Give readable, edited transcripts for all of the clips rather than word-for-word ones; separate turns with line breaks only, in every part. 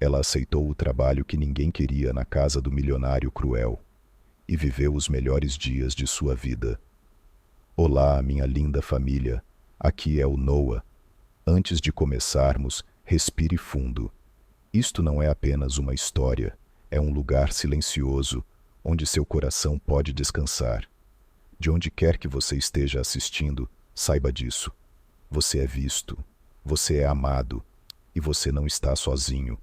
Ela aceitou o trabalho que ninguém queria na casa do milionário cruel e viveu os melhores dias de sua vida. Olá, minha linda família. Aqui é o Noah. Antes de começarmos, respire fundo. Isto não é apenas uma história, é um lugar silencioso onde seu coração pode descansar. De onde quer que você esteja assistindo, saiba disso. Você é visto, você é amado e você não está sozinho.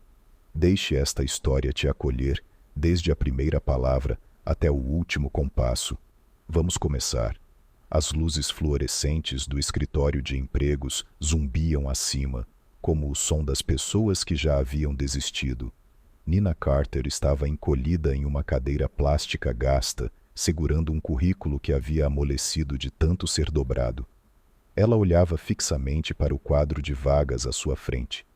Deixe esta história te acolher desde a primeira palavra até o último compasso. Vamos começar. As luzes fluorescentes do escritório de empregos zumbiam acima, como o som das pessoas que já haviam desistido. Nina Carter estava encolhida em uma cadeira plástica gasta, segurando um currículo que havia amolecido de tanto ser dobrado. Ela olhava fixamente para o quadro de vagas à sua frente,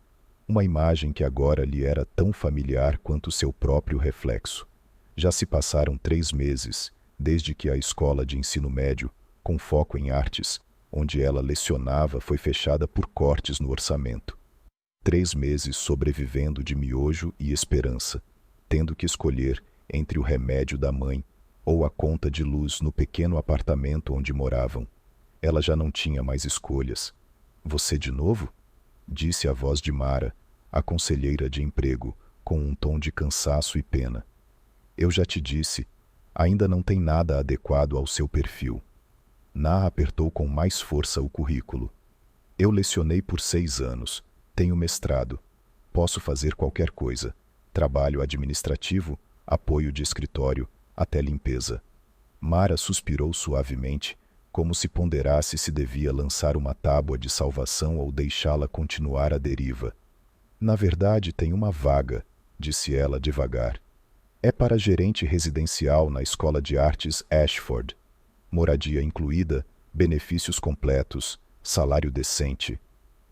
uma imagem que agora lhe era tão familiar quanto seu próprio reflexo. Já se passaram 3 meses, desde que a escola de ensino médio, com foco em artes, onde ela lecionava, foi fechada por cortes no orçamento. 3 meses sobrevivendo de miojo e esperança, tendo que escolher entre o remédio da mãe ou a conta de luz no pequeno apartamento onde moravam. Ela já não tinha mais escolhas. Você de novo? Disse a voz de Mara, a conselheira de emprego, com um tom de cansaço e pena. Eu já te disse, ainda não tem nada adequado ao seu perfil. Na apertou com mais força o currículo. Eu lecionei por 6 anos, tenho mestrado, posso fazer qualquer coisa, trabalho administrativo, apoio de escritório, até limpeza. Mara suspirou suavemente, como se ponderasse se devia lançar uma tábua de salvação ou deixá-la continuar à deriva. Na verdade, tem uma vaga, disse ela devagar. É para gerente residencial na Escola de Artes Ashford. Moradia incluída, benefícios completos, salário decente.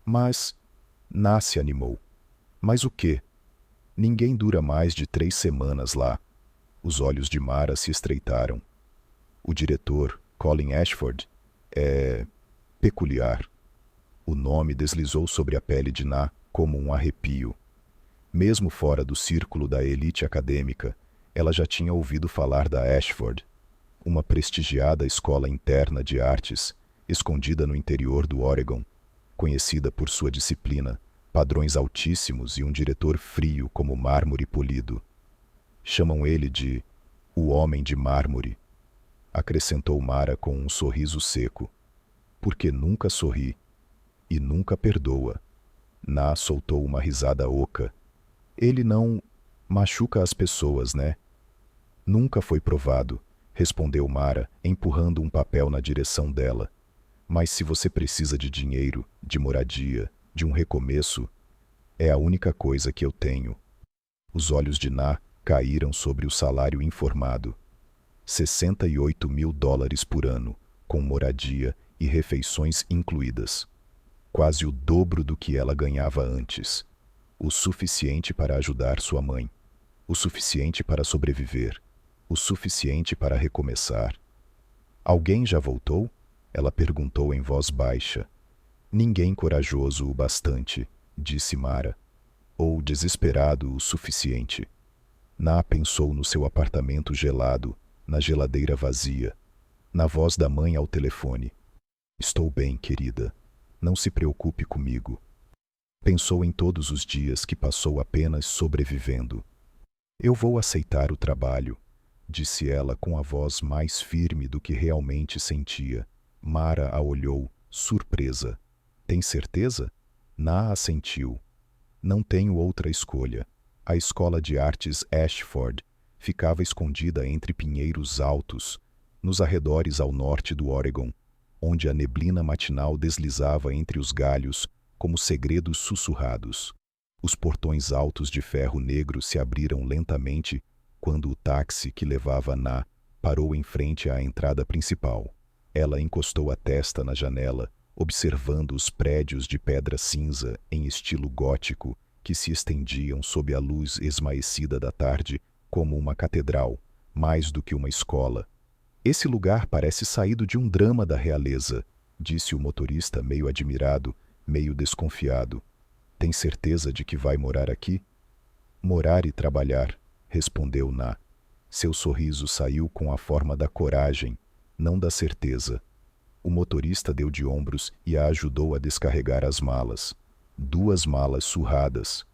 Mas... Na se animou. Mas o quê? Ninguém dura mais de 3 semanas lá. Os olhos de Mara se estreitaram. O diretor, Colin Ashford, é... peculiar. O nome deslizou sobre a pele de Na como um arrepio. Mesmo fora do círculo da elite acadêmica, ela já tinha ouvido falar da Ashford, uma prestigiada escola interna de artes, escondida no interior do Oregon, conhecida por sua disciplina, padrões altíssimos e um diretor frio como mármore polido. Chamam ele de o Homem de Mármore, acrescentou Mara com um sorriso seco, porque nunca sorri e nunca perdoa. Na soltou uma risada oca. Ele não machuca as pessoas, né? Nunca foi provado, respondeu Mara, empurrando um papel na direção dela. Mas se você precisa de dinheiro, de moradia, de um recomeço, é a única coisa que eu tenho. Os olhos de Na caíram sobre o salário informado. 68 mil dólares por ano, com moradia e refeições incluídas. Quase o dobro do que ela ganhava antes. O suficiente para ajudar sua mãe. O suficiente para sobreviver. O suficiente para recomeçar. Alguém já voltou? Ela perguntou em voz baixa. Ninguém corajoso o bastante, disse Mara. Ou desesperado o suficiente. Na pensou no seu apartamento gelado, na geladeira vazia, na voz da mãe ao telefone. Estou bem, querida. Não se preocupe comigo. Pensou em todos os dias que passou apenas sobrevivendo. Eu vou aceitar o trabalho, disse ela com a voz mais firme do que realmente sentia. Mara a olhou, surpresa. Tem certeza? Na assentiu. Não tenho outra escolha. A escola de artes Ashford ficava escondida entre pinheiros altos, nos arredores ao norte do Oregon, onde a neblina matinal deslizava entre os galhos como segredos sussurrados. Os portões altos de ferro negro se abriram lentamente quando o táxi que levava Na parou em frente à entrada principal. Ela encostou a testa na janela, observando os prédios de pedra cinza em estilo gótico que se estendiam sob a luz esmaecida da tarde como uma catedral, mais do que uma escola. Esse lugar parece saído de um drama da realeza, disse o motorista meio admirado, meio desconfiado. Tem certeza de que vai morar aqui? Morar e trabalhar, respondeu Na. Seu sorriso saiu com a forma da coragem, não da certeza. O motorista deu de ombros e a ajudou a descarregar as malas. 2 malas surradas.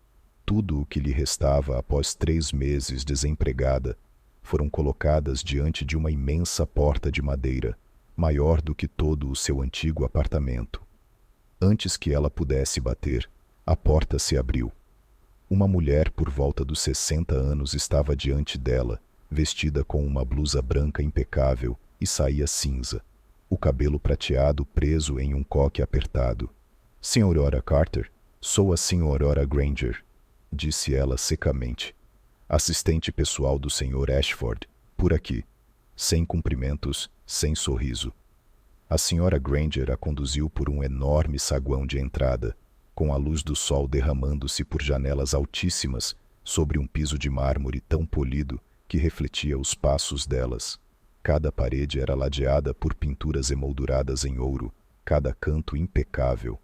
Tudo o que lhe restava após 3 meses desempregada foram colocadas diante de uma imensa porta de madeira, maior do que todo o seu antigo apartamento. Antes que ela pudesse bater, a porta se abriu. Uma mulher por volta dos 60 anos estava diante dela, vestida com uma blusa branca impecável e saia cinza, o cabelo prateado preso em um coque apertado. Senhora Carter, sou a senhora Granger, disse ela secamente. Assistente pessoal do Sr. Ashford, por aqui. Sem cumprimentos, sem sorriso. A senhora Granger a conduziu por um enorme saguão de entrada, com a luz do sol derramando-se por janelas altíssimas sobre um piso de mármore tão polido que refletia os passos delas. Cada parede era ladeada por pinturas emolduradas em ouro, cada canto impecável.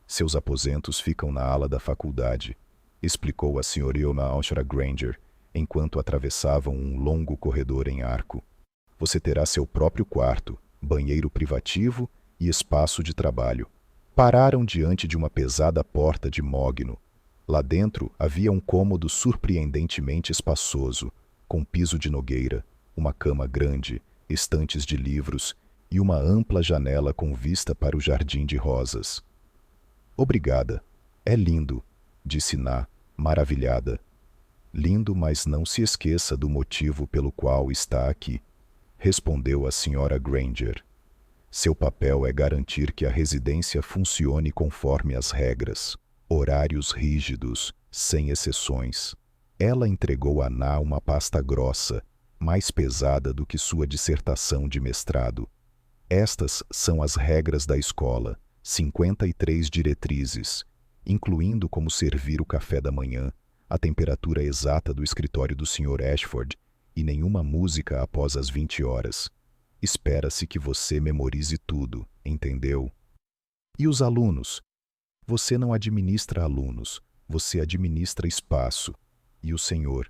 Seus aposentos ficam na ala da faculdade, explicou a senhorita Ashra Granger, enquanto atravessavam um longo corredor em arco. Você terá seu próprio quarto, banheiro privativo e espaço de trabalho. Pararam diante de uma pesada porta de mogno. Lá dentro havia um cômodo surpreendentemente espaçoso, com piso de nogueira, uma cama grande, estantes de livros e uma ampla janela com vista para o jardim de rosas. Obrigada. É lindo, disse Na, maravilhada. Lindo, mas não se esqueça do motivo pelo qual está aqui, respondeu a senhora Granger. Seu papel é garantir que a residência funcione conforme as regras, horários rígidos, sem exceções. Ela entregou a Na uma pasta grossa, mais pesada do que sua dissertação de mestrado. Estas são as regras da escola, 53 diretrizes, incluindo como servir o café da manhã, a temperatura exata do escritório do Sr. Ashford e nenhuma música após as 20 horas. Espera-se que você memorize tudo, entendeu? E os alunos? Você não administra alunos, você administra espaço. E o Sr.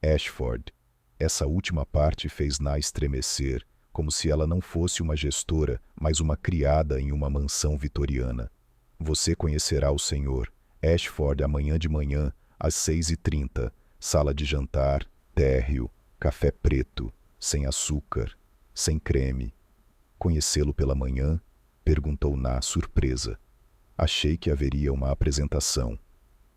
Ashford? Essa última parte fez Na estremecer, como se ela não fosse uma gestora, mas uma criada em uma mansão vitoriana. Você conhecerá o Sr. Ashford amanhã de manhã, às 6h30, sala de jantar, térreo, café preto, sem açúcar, sem creme. Conhecê-lo pela manhã? Perguntou Na, surpresa. Achei que haveria uma apresentação.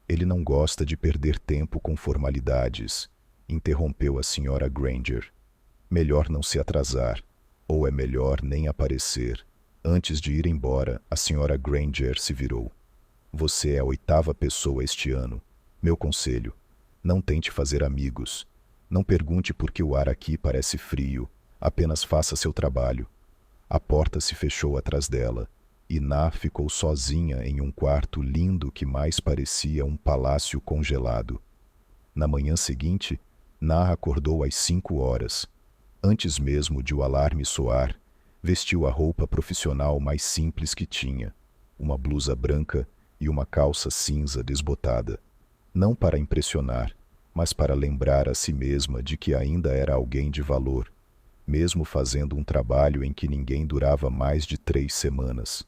Ele não gosta de perder tempo com formalidades, interrompeu a senhora Granger. Melhor não se atrasar, ou é melhor nem aparecer. Antes de ir embora, a senhora Granger se virou. Você é a 8ª pessoa este ano. Meu conselho, não tente fazer amigos. Não pergunte por que o ar aqui parece frio, apenas faça seu trabalho. A porta se fechou atrás dela, e Na ficou sozinha em um quarto lindo que mais parecia um palácio congelado. Na manhã seguinte, Na acordou às 5 horas. Antes mesmo de o alarme soar, vestiu a roupa profissional mais simples que tinha, uma blusa branca e uma calça cinza desbotada. Não para impressionar, mas para lembrar a si mesma de que ainda era alguém de valor, mesmo fazendo um trabalho em que ninguém durava mais de 3 semanas.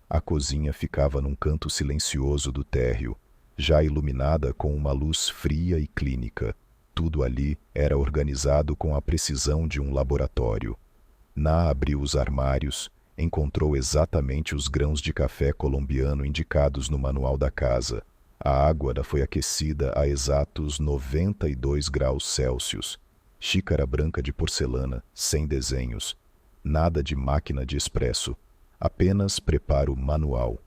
A cozinha ficava num canto silencioso do térreo, já iluminada com uma luz fria e clínica. Tudo ali era organizado com a precisão de um laboratório. Na abriu os armários, encontrou exatamente os grãos de café colombiano indicados no manual da casa. A água foi aquecida a exatos 92 graus Celsius. Xícara branca de porcelana, sem desenhos. Nada de máquina de expresso. Apenas preparo manual.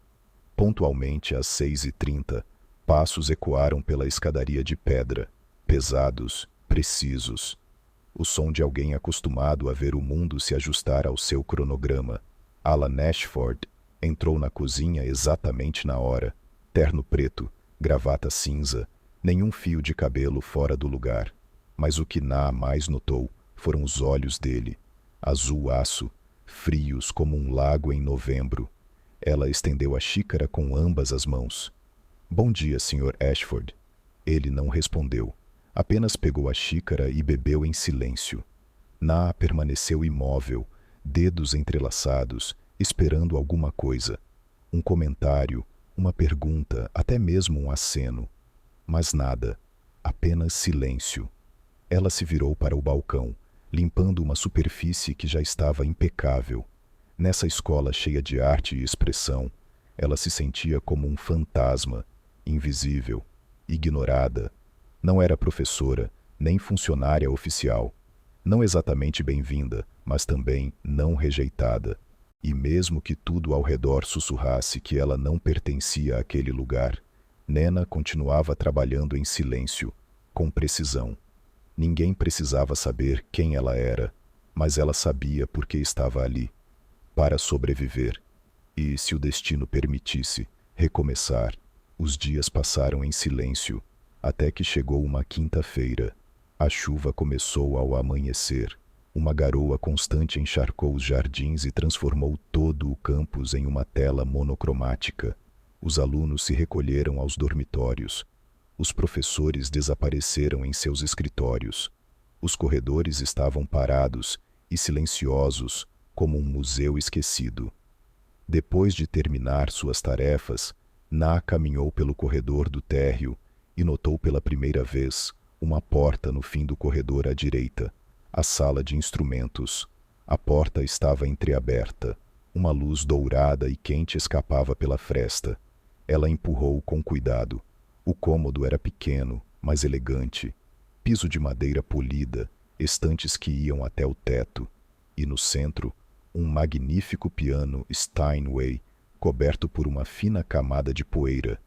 Pontualmente às 6h30, passos ecoaram pela escadaria de pedra, pesados, precisos. O som de alguém acostumado a ver o mundo se ajustar ao seu cronograma. Alan Ashford entrou na cozinha exatamente na hora. Terno preto, gravata cinza, nenhum fio de cabelo fora do lugar. Mas o que Na mais notou foram os olhos dele, azul aço, frios como um lago em novembro. Ela estendeu a xícara com ambas as mãos. Bom dia, Sr. Ashford. Ele não respondeu. Apenas pegou a xícara e bebeu em silêncio. Na permaneceu imóvel, dedos entrelaçados, esperando alguma coisa. Um comentário, uma pergunta, até mesmo um aceno. Mas nada. Apenas silêncio. Ela se virou para o balcão, limpando uma superfície que já estava impecável. Nessa escola cheia de arte e expressão, ela se sentia como um fantasma, invisível, ignorada. Não era professora, nem funcionária oficial. Não exatamente bem-vinda, mas também não rejeitada. E mesmo que tudo ao redor sussurrasse que ela não pertencia àquele lugar, Nena continuava trabalhando em silêncio, com precisão. Ninguém precisava saber quem ela era, mas ela sabia porque estava ali, para sobreviver. E, se o destino permitisse, recomeçar. Os dias passaram em silêncio, até que chegou uma quinta-feira. A chuva começou ao amanhecer. Uma garoa constante encharcou os jardins e transformou todo o campus em uma tela monocromática. Os alunos se recolheram aos dormitórios. Os professores desapareceram em seus escritórios. Os corredores estavam parados e silenciosos, como um museu esquecido. Depois de terminar suas tarefas, Na caminhou pelo corredor do térreo e notou pela primeira vez uma porta no fim do corredor à direita, a sala de instrumentos. A porta estava entreaberta. Uma luz dourada e quente escapava pela fresta. Ela empurrou com cuidado. O cômodo era pequeno, mas elegante. Piso de madeira polida, estantes que iam até o teto. E no centro, um magnífico piano Steinway, coberto por uma fina camada de poeira,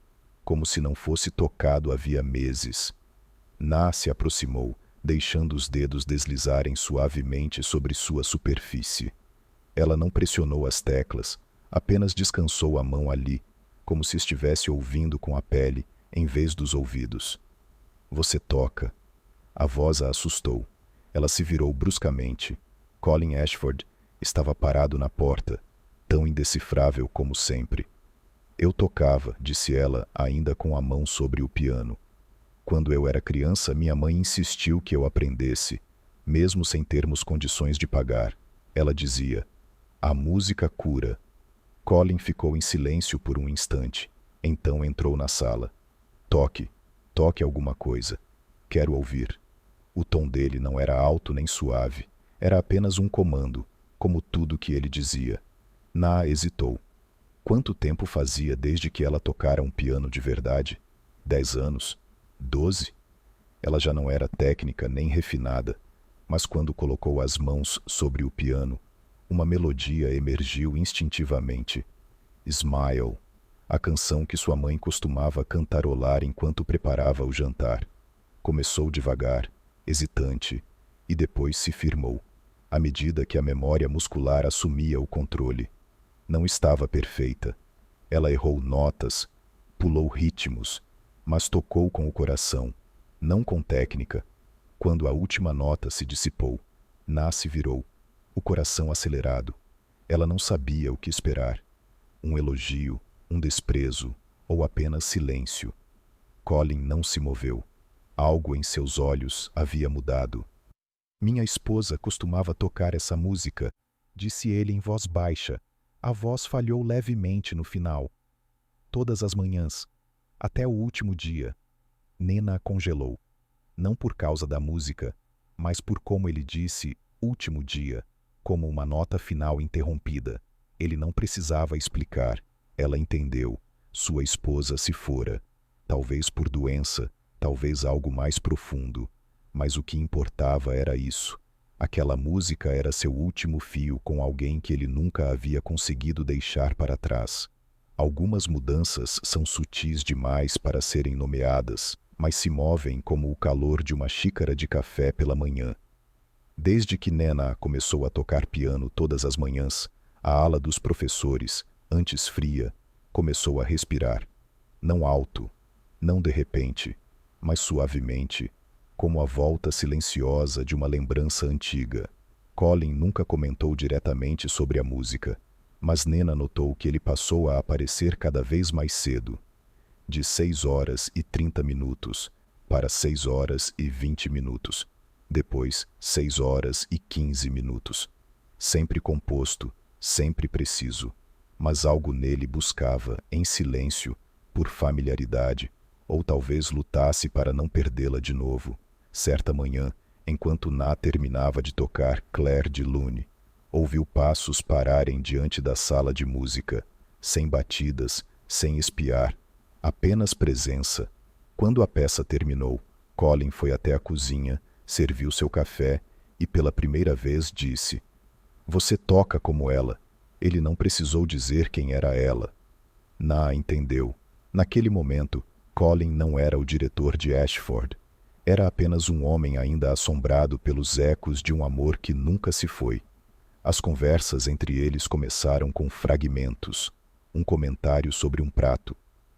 como se não fosse tocado havia meses. Na se aproximou, deixando os dedos deslizarem suavemente sobre sua superfície. Ela não pressionou as teclas, apenas descansou a mão ali, como se estivesse ouvindo com a pele, em vez dos ouvidos. Você toca. A voz a assustou. Ela se virou bruscamente. Colin Ashford estava parado na porta, tão indecifrável como sempre. Eu tocava, disse ela, ainda com a mão sobre o piano. Quando eu era criança, minha mãe insistiu que eu aprendesse, mesmo sem termos condições de pagar. Ela dizia, a música cura. Colin ficou em silêncio por um instante. Então entrou na sala. Toque, toque alguma coisa. Quero ouvir. O tom dele não era alto nem suave. Era apenas um comando, como tudo que ele dizia. Na hesitou. Quanto tempo fazia desde que ela tocara um piano de verdade? 10 anos? 12? Ela já não era técnica nem refinada, mas quando colocou as mãos sobre o piano, uma melodia emergiu instintivamente. Smile. A canção que sua mãe costumava cantarolar enquanto preparava o jantar. Começou devagar, hesitante, e depois se firmou, à medida que a memória muscular assumia o controle. Não estava perfeita. Ela errou notas, pulou ritmos, mas tocou com o coração, não com técnica. Quando a última nota se dissipou, Na se virou, o coração acelerado. Ela não sabia o que esperar. Um elogio, um desprezo ou apenas silêncio. Colin não se moveu. Algo em seus olhos havia mudado. Minha esposa costumava tocar essa música, disse ele em voz baixa. A voz falhou levemente no final. Todas as manhãs, até o último dia. Nena congelou. Não por causa da música, mas por como ele disse último dia, como uma nota final interrompida. Ele não precisava explicar. Ela entendeu. Sua esposa se fora. Talvez por doença, talvez algo mais profundo. Mas o que importava era isso. Aquela música era seu último fio com alguém que ele nunca havia conseguido deixar para trás. Algumas mudanças são sutis demais para serem nomeadas, mas se movem como o calor de uma xícara de café pela manhã. Desde que Nena começou a tocar piano todas as manhãs, a ala dos professores, antes fria, começou a respirar. Não alto, não de repente, mas suavemente, como a volta silenciosa de uma lembrança antiga. Colin nunca comentou diretamente sobre a música, mas Nena notou que ele passou a aparecer cada vez mais cedo. De 6h30, para 6 horas e 20 minutos. Depois, 6 horas e 15 minutos. Sempre composto, sempre preciso. Mas algo nele buscava, em silêncio, por familiaridade, ou talvez lutasse para não perdê-la de novo. Certa manhã, enquanto Ná terminava de tocar Claire de Lune, ouviu passos pararem diante da sala de música, sem batidas, sem espiar, apenas presença. Quando a peça terminou, Colin foi até a cozinha, serviu seu café e pela primeira vez disse: "Você toca como ela." Ele não precisou dizer quem era ela. Ná entendeu. Naquele momento, Colin não era o diretor de Ashford. Era apenas um homem ainda assombrado pelos ecos de um amor que nunca se foi. As conversas entre eles começaram com fragmentos, um comentário sobre um prato,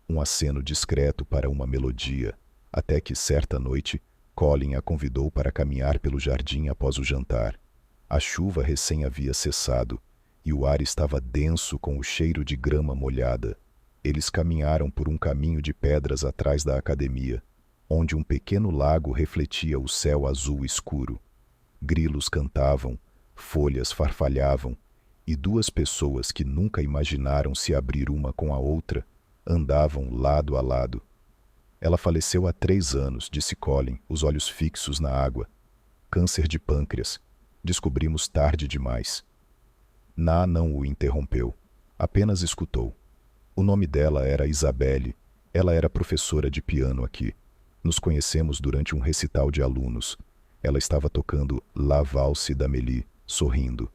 um aceno discreto para uma melodia, até que certa noite, Colin a convidou para caminhar pelo jardim após o jantar. A chuva recém havia cessado, e o ar estava denso com o cheiro de grama molhada. Eles caminharam por um caminho de pedras atrás da academia, onde um pequeno lago refletia o céu azul escuro. Grilos cantavam, folhas farfalhavam, e duas pessoas que nunca imaginaram se abrir uma com a outra andavam lado a lado. Ela faleceu há 3 anos, disse Colin, os olhos fixos na água. Câncer de pâncreas. Descobrimos tarde demais. Ná não o interrompeu. Apenas escutou. O nome dela era Isabelle. Ela era professora de piano aqui. Nos conhecemos durante um recital de alunos. Ela estava tocando La Valse d'Amélie, sorrindo.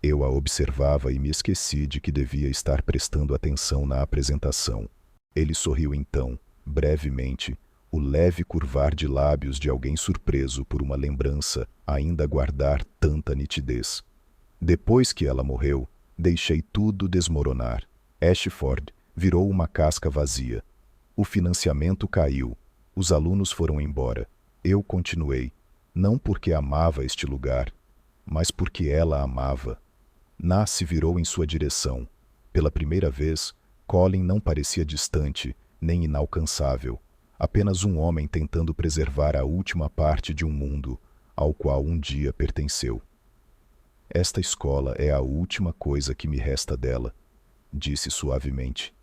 Eu a observava e me esqueci de que devia estar prestando atenção na apresentação. Ele sorriu então, brevemente, o leve curvar de lábios de alguém surpreso por uma lembrança ainda guardar tanta nitidez. Depois que ela morreu, deixei tudo desmoronar. Ashford virou uma casca vazia. O financiamento caiu. Os alunos foram embora. Eu continuei, não porque amava este lugar, mas porque ela amava. Ná se virou em sua direção. Pela primeira vez, Colin não parecia distante, nem inalcançável. Apenas um homem tentando preservar a última parte de um mundo ao qual um dia pertenceu. Esta escola é a última coisa que me resta dela, disse suavemente.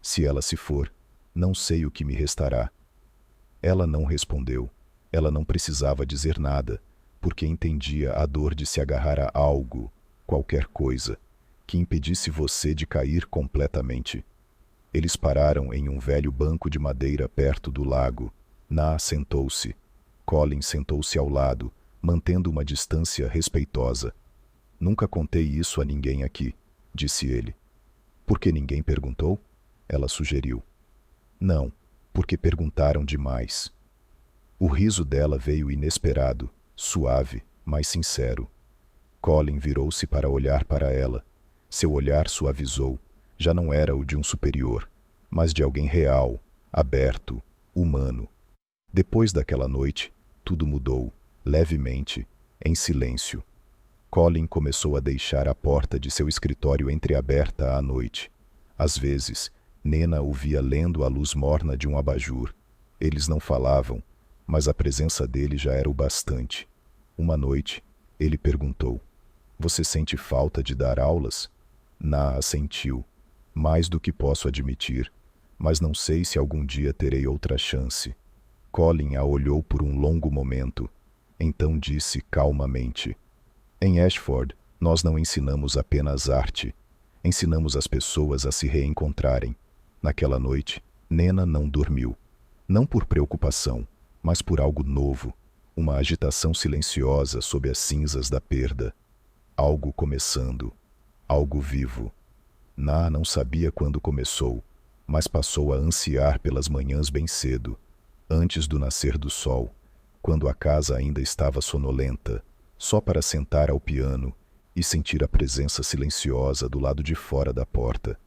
Se ela se for, não sei o que me restará. Ela não respondeu. Ela não precisava dizer nada, porque entendia a dor de se agarrar a algo, qualquer coisa, que impedisse você de cair completamente. Eles pararam em um velho banco de madeira perto do lago. Ná sentou-se. Colin sentou-se ao lado, mantendo uma distância respeitosa. Nunca contei isso a ninguém aqui, disse ele. Por que ninguém perguntou? Ela sugeriu. Não, porque perguntaram demais. O riso dela veio inesperado, suave, mas sincero. Colin virou-se para olhar para ela. Seu olhar suavizou. Já não era o de um superior, mas de alguém real, aberto, humano. Depois daquela noite, tudo mudou, levemente, em silêncio. Colin começou a deixar a porta de seu escritório entreaberta à noite. Às vezes, Nena o via lendo à luz morna de um abajur. Eles não falavam, mas a presença dele já era o bastante. Uma noite, ele perguntou: "Você sente falta de dar aulas?" Ná assentiu. "Mais do que posso admitir, mas não sei se algum dia terei outra chance." Colin a olhou por um longo momento. Então disse calmamente: "Em Ashford, nós não ensinamos apenas arte. Ensinamos as pessoas a se reencontrarem." Naquela noite, Nena não dormiu. Não por preocupação, mas por algo novo. Uma agitação silenciosa sob as cinzas da perda. Algo começando. Algo vivo. Ná não sabia quando começou, mas passou a ansiar pelas manhãs bem cedo, antes do nascer do sol, quando a casa ainda estava sonolenta, só para sentar ao piano e sentir a presença silenciosa do lado de fora da porta.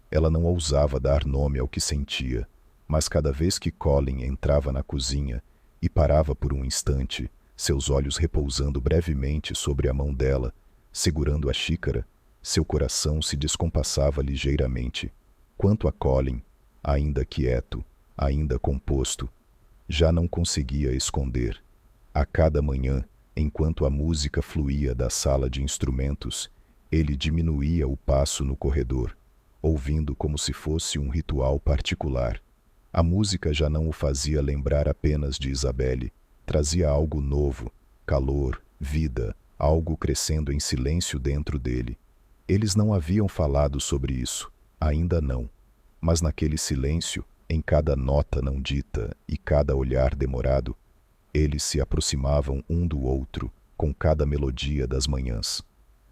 Ela não ousava dar nome ao que sentia, mas cada vez que Colin entrava na cozinha e parava por um instante, seus olhos repousando brevemente sobre a mão dela, segurando a xícara, seu coração se descompassava ligeiramente. Quanto a Colin, ainda quieto, ainda composto, Já não conseguia esconder. A cada manhã, enquanto a música fluía da sala de instrumentos, ele diminuía o passo no corredor, ouvindo como se fosse um ritual particular. A música já não o fazia lembrar apenas de Isabelle, trazia algo novo, calor, vida, algo crescendo em silêncio dentro dele. Eles não haviam falado sobre isso, ainda não. Mas naquele silêncio, em cada nota não dita e cada olhar demorado, eles se aproximavam um do outro com cada melodia das manhãs.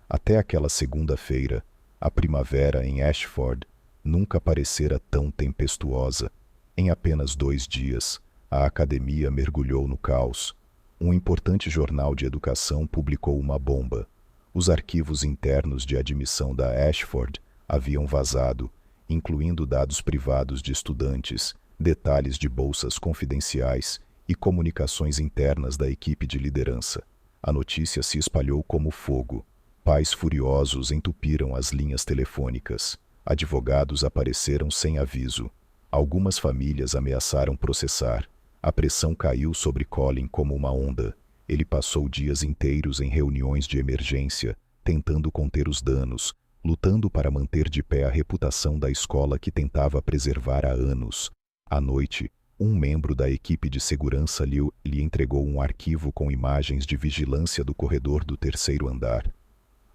Até aquela segunda-feira, a primavera em Ashford nunca parecera tão tempestuosa. Em apenas 2 dias, a academia mergulhou no caos. Um importante jornal de educação publicou uma bomba. Os arquivos internos de admissão da Ashford haviam vazado, incluindo dados privados de estudantes, detalhes de bolsas confidenciais e comunicações internas da equipe de liderança. A notícia se espalhou como fogo. Pais furiosos entupiram as linhas telefônicas. Advogados apareceram sem aviso. Algumas famílias ameaçaram processar. A pressão caiu sobre Colin como uma onda. Ele passou dias inteiros em reuniões de emergência, tentando conter os danos, lutando para manter de pé a reputação da escola que tentava preservar há anos. À noite, um membro da equipe de segurança lhe entregou um arquivo com imagens de vigilância do corredor do 3º andar.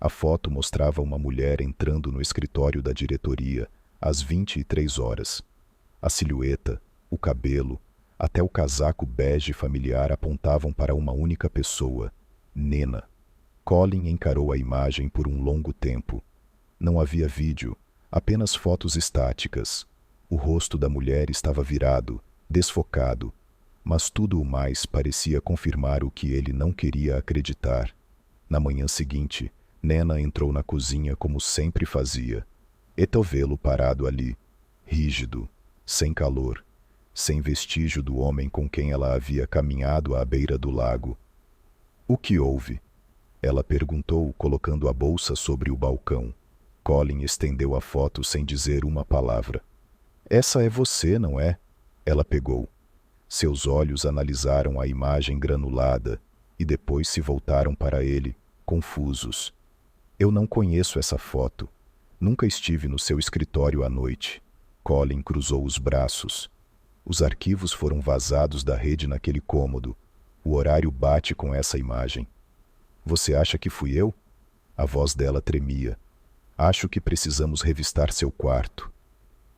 A foto mostrava uma mulher entrando no escritório da diretoria, às 23 horas. A silhueta, o cabelo, até o casaco bege familiar apontavam para uma única pessoa, Nena. Colin encarou a imagem por um longo tempo. Não havia vídeo, apenas fotos estáticas. O rosto da mulher estava virado, desfocado, mas tudo o mais parecia confirmar o que ele não queria acreditar. Na manhã seguinte, Nena entrou na cozinha como sempre fazia. Etovelo parado ali, rígido, sem calor, sem vestígio do homem com quem ela havia caminhado à beira do lago. "O que houve?" ela perguntou, colocando a bolsa sobre o balcão. Colin estendeu a foto sem dizer uma palavra. "Essa é você, não é?" ela pegou. Seus olhos analisaram a imagem granulada e depois se voltaram para ele, confusos. "Eu não conheço essa foto. Nunca estive no seu escritório à noite." Colin cruzou os braços. "Os arquivos foram vazados da rede naquele cômodo. O horário bate com essa imagem." "Você acha que fui eu?" A voz dela tremia. "Acho que precisamos revistar seu quarto."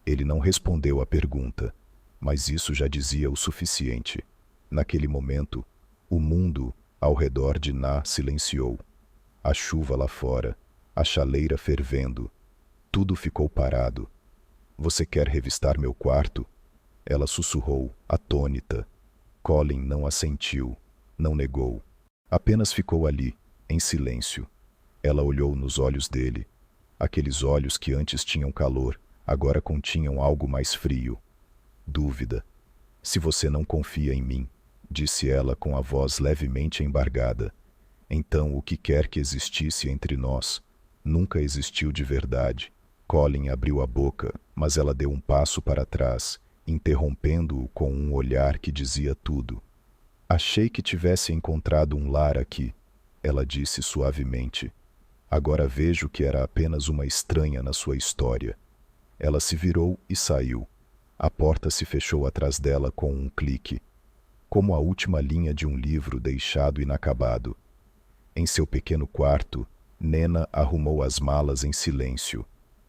Ele não respondeu à pergunta, mas isso já dizia o suficiente. Naquele momento, o mundo ao redor de Na silenciou. A chuva lá fora, a chaleira fervendo. Tudo ficou parado. "Você quer revistar meu quarto?" ela sussurrou, atônita. Colin não assentiu, não negou. Apenas ficou ali, em silêncio. Ela olhou nos olhos dele. Aqueles olhos que antes tinham calor, agora continham algo mais frio. Dúvida. "Se você não confia em mim", disse ela com a voz levemente embargada, "então o que quer que existisse entre nós nunca existiu de verdade." Colin abriu a boca, mas ela deu um passo para trás, interrompendo-o com um olhar que dizia tudo. "Achei que tivesse encontrado um lar aqui", ela disse suavemente. "Agora vejo que era apenas uma estranha na sua história." Ela se virou e saiu. A porta se fechou atrás dela com um clique, como a última linha de um livro deixado inacabado. Em seu pequeno quarto, Nena arrumou as malas em silêncio.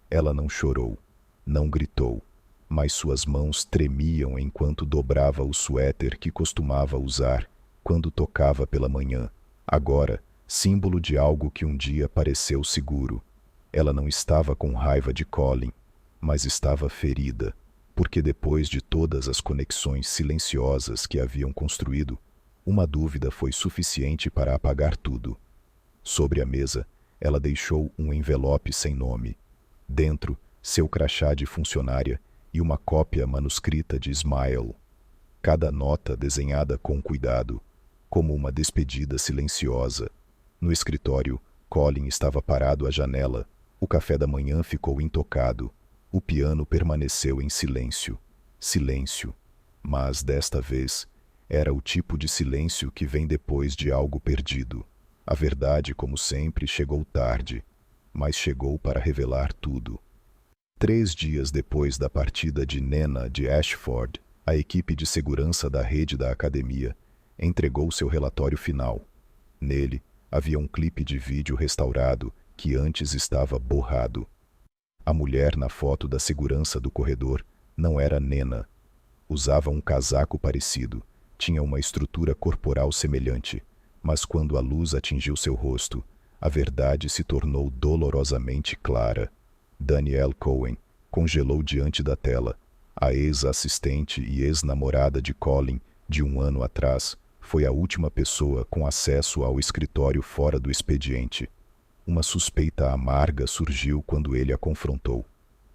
Ela não chorou, não gritou, mas suas mãos tremiam enquanto dobrava o suéter que costumava usar quando tocava pela manhã. Agora, símbolo de algo que um dia pareceu seguro. Ela não estava com raiva de Colin, mas estava ferida, porque depois de todas as conexões silenciosas que haviam construído, uma dúvida foi suficiente para apagar tudo. Sobre a mesa, ela deixou um envelope sem nome. Dentro, seu crachá de funcionária e uma cópia manuscrita de Smile. Cada nota desenhada com cuidado, como uma despedida silenciosa. No escritório, Colin estava parado à janela. O café da manhã ficou intocado. O piano permaneceu em silêncio. Silêncio. Mas, desta vez, Era o tipo de silêncio que vem depois de algo perdido. A verdade, como sempre, chegou tarde, mas chegou para revelar tudo. 3 dias depois da partida de Nena de Ashford, a equipe de segurança da rede da academia entregou seu relatório final. Nele, havia um clipe de vídeo restaurado que antes estava borrado. A mulher na foto da segurança do corredor não era Nena. Usava um casaco parecido, tinha uma estrutura corporal semelhante, mas quando a luz atingiu seu rosto, a verdade se tornou dolorosamente clara. Danielle Cohen congelou diante da tela. A ex-assistente e ex-namorada de Colin, de 1 ano atrás, foi a última pessoa com acesso ao escritório fora do expediente. Uma suspeita amarga surgiu quando ele a confrontou.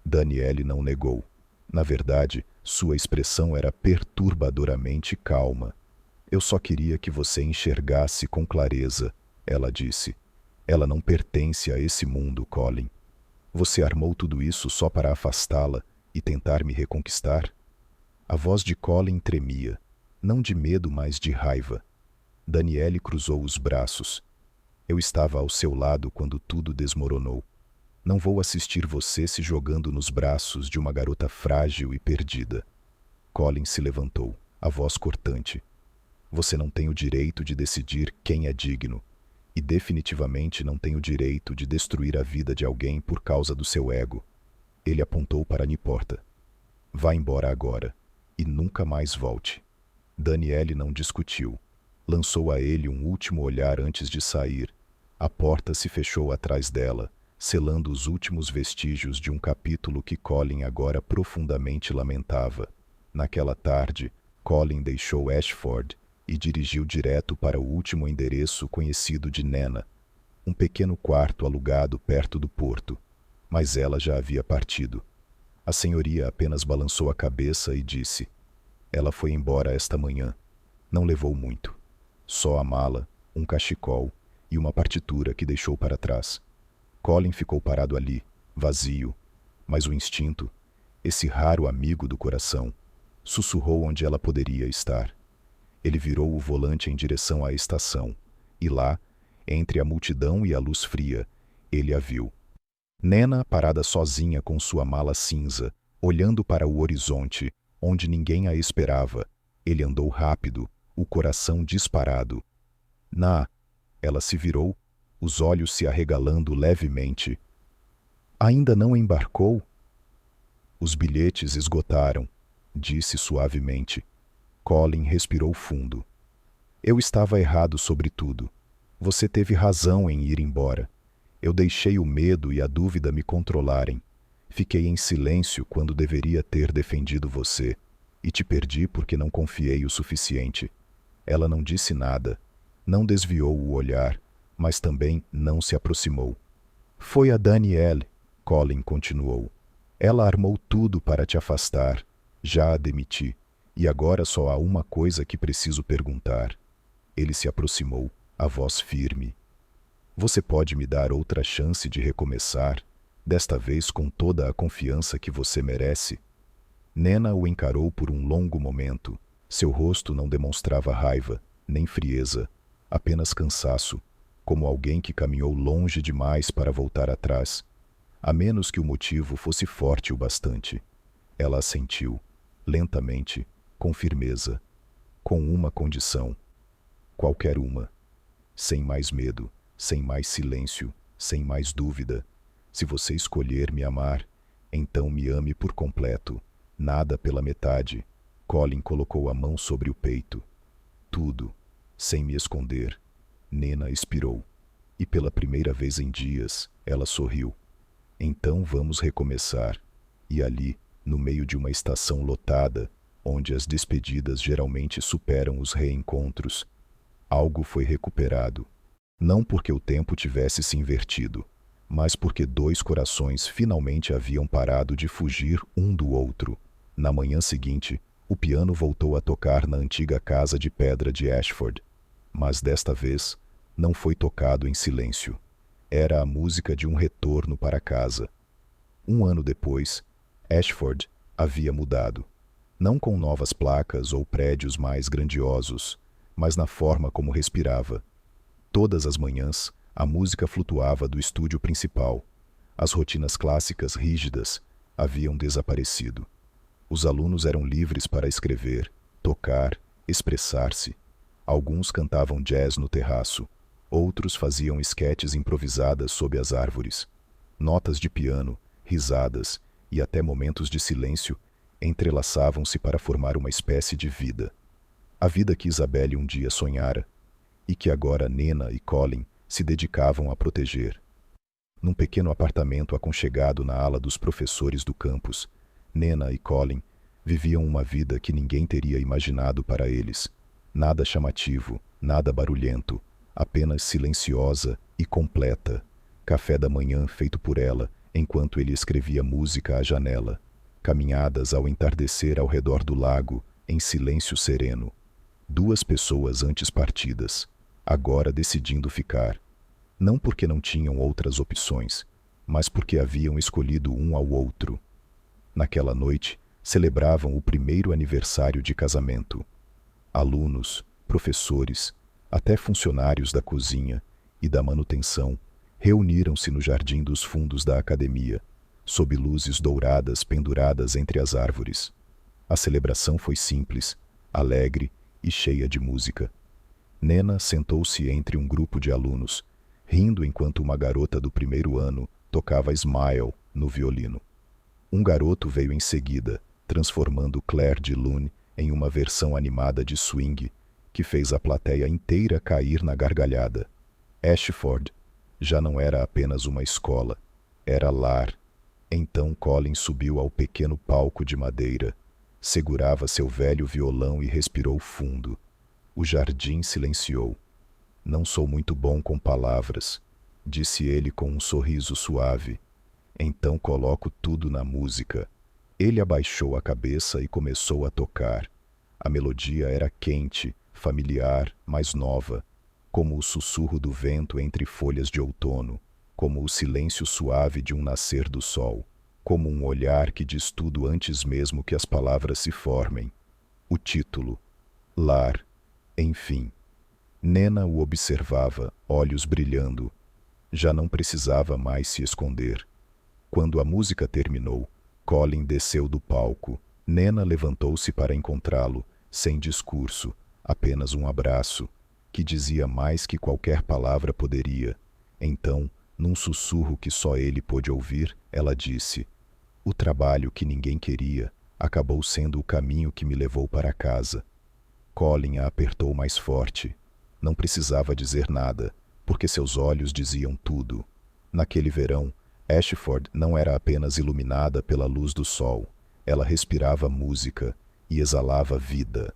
Danielle não negou. Na verdade, sua expressão era perturbadoramente calma. Eu só queria que você enxergasse com clareza, ela disse. Ela não pertence a esse mundo, Colin. Você armou tudo isso só para afastá-la e tentar me reconquistar? A voz de Colin tremia, não de medo, mas de raiva. Danielle cruzou os braços. Eu estava ao seu lado quando tudo desmoronou. Não vou assistir você se jogando nos braços de uma garota frágil e perdida. Colin se levantou, a voz cortante. Você não tem o direito de decidir quem é digno, e definitivamente não tem o direito de destruir a vida de alguém por causa do seu ego. Ele apontou para a porta. Vá embora agora, e nunca mais volte. Danielle não discutiu. Lançou a ele um último olhar antes de sair. A porta se fechou atrás dela, selando os últimos vestígios de um capítulo que Colin agora profundamente lamentava. Naquela tarde, Colin deixou Ashford e dirigiu direto para o último endereço conhecido de Nena, um pequeno quarto alugado perto do porto. Mas ela já havia partido. A senhoria apenas balançou a cabeça e disse: ela foi embora esta manhã. Não levou muito. Só a mala, um cachecol e uma partitura que deixou para trás. Colin ficou parado ali, vazio, mas o instinto, esse raro amigo do coração, sussurrou onde ela poderia estar. Ele virou o volante em direção à estação, e lá, entre a multidão e a luz fria, ele a viu. Nena parada sozinha com sua mala cinza, olhando para o horizonte, onde ninguém a esperava. Ele andou rápido, o coração disparado. Ela se virou, os olhos se arregalando levemente. Ainda não embarcou? Os bilhetes esgotaram, disse suavemente. Colin respirou fundo. Eu estava errado sobre tudo. Você teve razão em ir embora. Eu deixei o medo e a dúvida me controlarem. Fiquei em silêncio quando deveria ter defendido você, e te perdi porque não confiei o suficiente. Ela não disse nada, não desviou o olhar, mas também não se aproximou. Foi a Danielle, Colin continuou. Ela armou tudo para te afastar. Já a demiti, e agora só há uma coisa que preciso perguntar. Ele se aproximou, a voz firme. Você pode me dar outra chance de recomeçar, desta vez com toda a confiança que você merece? Nena o encarou por um longo momento. Seu rosto não demonstrava raiva, nem frieza, apenas cansaço, como alguém que caminhou longe demais para voltar atrás, a menos que o motivo fosse forte o bastante. Ela assentiu, lentamente, com firmeza, com uma condição. Qualquer uma. Sem mais medo, sem mais silêncio, sem mais dúvida. Se você escolher me amar, então me ame por completo, nada pela metade. Colin colocou a mão sobre o peito. Tudo, sem me esconder. Nena expirou. E pela primeira vez em dias, ela sorriu. Então vamos recomeçar. E ali, no meio de uma estação lotada, onde as despedidas geralmente superam os reencontros, algo foi recuperado. Não porque o tempo tivesse se invertido, mas porque dois corações finalmente haviam parado de fugir um do outro. Na manhã seguinte, o piano voltou a tocar na antiga casa de pedra de Ashford, mas desta vez não foi tocado em silêncio. Era a música de um retorno para casa. 1 ano depois, Ashford havia mudado. Não com novas placas ou prédios mais grandiosos, mas na forma como respirava. Todas as manhãs, a música flutuava do estúdio principal. As rotinas clássicas rígidas haviam desaparecido. Os alunos eram livres para escrever, tocar, expressar-se. Alguns cantavam jazz no terraço, outros faziam esquetes improvisadas sob as árvores. Notas de piano, risadas e até momentos de silêncio entrelaçavam-se para formar uma espécie de vida. A vida que Isabelle um dia sonhara, e que agora Nena e Colin se dedicavam a proteger. Num pequeno apartamento aconchegado na ala dos professores do campus, Nena e Colin viviam uma vida que ninguém teria imaginado para eles. Nada chamativo, nada barulhento, apenas silenciosa e completa. Café da manhã feito por ela, enquanto ele escrevia música à janela. Caminhadas ao entardecer ao redor do lago, em silêncio sereno. 2 pessoas antes partidas, agora decidindo ficar. Não porque não tinham outras opções, mas porque haviam escolhido um ao outro. Naquela noite, celebravam o primeiro aniversário de casamento. Alunos, professores, até funcionários da cozinha e da manutenção reuniram-se no jardim dos fundos da academia, sob luzes douradas penduradas entre as árvores. A celebração foi simples, alegre e cheia de música. Nena sentou-se entre um grupo de alunos, rindo enquanto uma garota do primeiro ano tocava Smile no violino. Um garoto veio em seguida, transformando Claire de Lune em uma versão animada de swing, que fez a plateia inteira cair na gargalhada. Ashford já não era apenas uma escola, era lar. Então Colin subiu ao pequeno palco de madeira, segurava seu velho violão e respirou fundo. O jardim silenciou. Não sou muito bom com palavras, disse ele com um sorriso suave. Então coloco tudo na música. Ele abaixou a cabeça e começou a tocar. A melodia era quente, familiar, mas nova, como o sussurro do vento entre folhas de outono, como o silêncio suave de um nascer do sol, como um olhar que diz tudo antes mesmo que as palavras se formem. O título, Lar, enfim. Nena o observava, olhos brilhando. Já não precisava mais se esconder. Quando a música terminou, Colin desceu do palco. Nena levantou-se para encontrá-lo, sem discurso, apenas um abraço, que dizia mais que qualquer palavra poderia. Então, num sussurro que só ele pôde ouvir, ela disse: "O trabalho que ninguém queria acabou sendo o caminho que me levou para casa." Colin a apertou mais forte. Não precisava dizer nada, porque seus olhos diziam tudo. Naquele verão, Ashford não era apenas iluminada pela luz do sol. Ela respirava música e exalava vida.